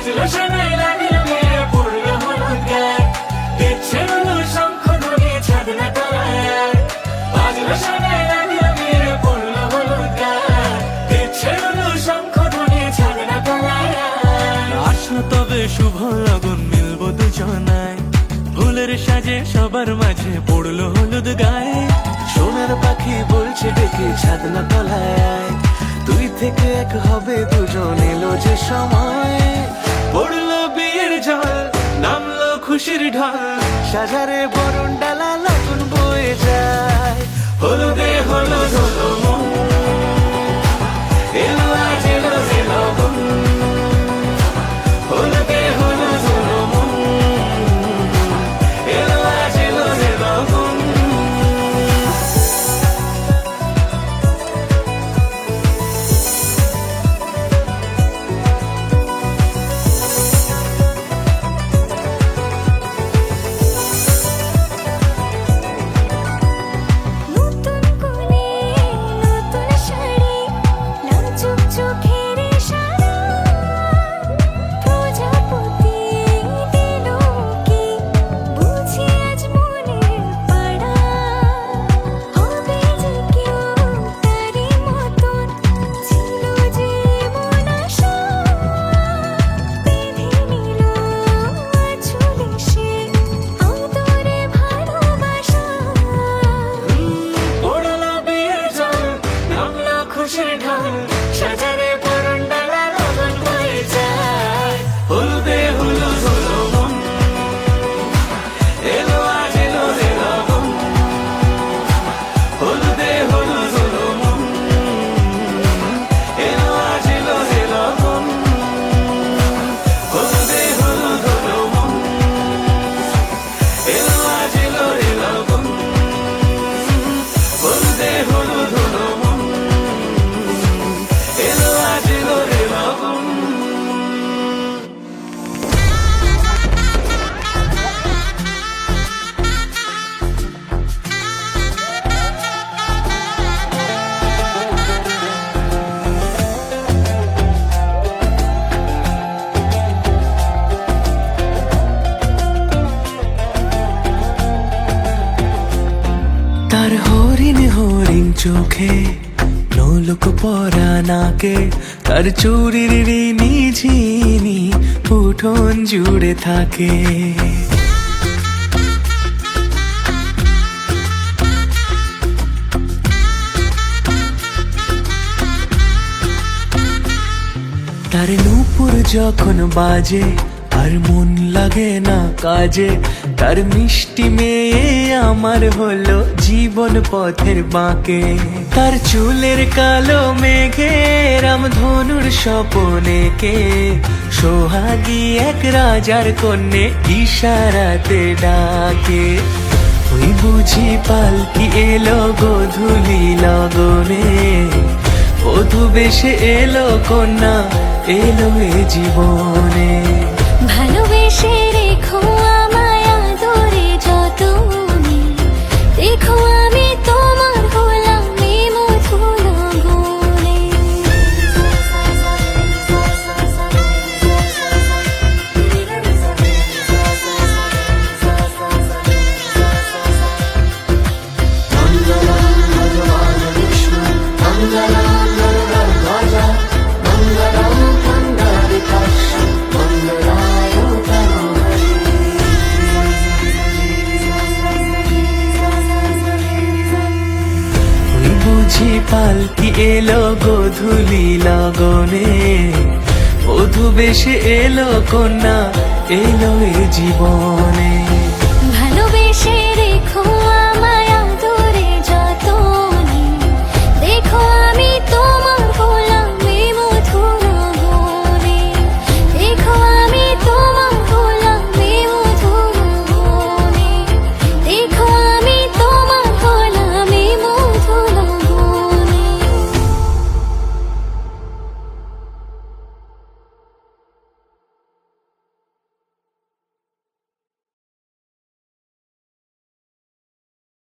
বাজলো শোনাই লাগিল মেয়ে পড়লো হলুদ গায়ে, দিচ্ছে হলো শঙ্খ ধ্বনি ছাদ না তলায়। বাজলো শোনাই লাগিল মেয়ে পড়লো হলুদ গায়ে, দিচ্ছে হলো শঙ্খ ধ্বনি ছাদ না তলায়। আসলো তবে শুভ লগন মিলবো দুজনায়, ফুলের সাজে সবার মাঝে পড়লো হলুদ গায়ে। সোনার পাখি বলছে ডেকে ছাদ না তলায়, তুই থেকে এক হবে দুজন, এলো যে সময়। পড়লো বিয়ের জল, নামলো খুশির ঢল, সাজারে বরণ ডালা লগন বয়ে যায়। হলুদে হলুদ হলো মন, এলো আজ এলো যে লগন। হলুদে হলুদ হলো মন, এলো আজ এলো যে লগন। নতুন কোলে নতুন শাড়ি, লাজুক চোখের ইশারা, প্রজাপতি দিল কি বুঝি আজ মনের পাড়া। হবে যে কেউ তারি মতন, ছিল যে মন আশা, বেঁধে নিল আঁচলে সে আদরে ভালোবাসা। পড়লো বিয়ের জল, নামলো খুশির ঢল, সাজারে বরণ ডালা লগন বয়ে যায়। হলুদে হলুদ হলো মন, এলো আজ এলো যে লগন। হলুদে হলুদ হলো মন, এলো আজ এলো যে লগন। হলুদে হলুদ হলো মন, এলো আজ এলো যে লগন। হলুদে হলুদ হলো মন, এলো আজ এলো যে লগন। তার হরিণ হরিণ চোখে, নোলক পরা নাকে, তার চুরির রিনি ঝিনি উঠোন জুড়ে থাকে। তার নূপুর যখন বাজে আর মন লাগে না কাজে, তার মিষ্টি মেয়ে আমার হলো জীবন পথের বাঁকে। তার চুলের কালো মেঘে রামধনুর স্বপনে কে, সোহাগী এক রাজার কন্যে ইশারাতে ডাকে। ওই বুঝি পালকি এলো গোধূলি লগনে, বধূ বেশে এলো কন্যা এলো এ জীবনে। ভালোবেসে রেখো আমায় আদরে যতনে, দেখো আমি তোমার হলাম এই মধু লগনে। বুঝি পালকি এলো গোধূলি লগনে, বধূ বেশে এলো কন্যা এলো এ জীবনে।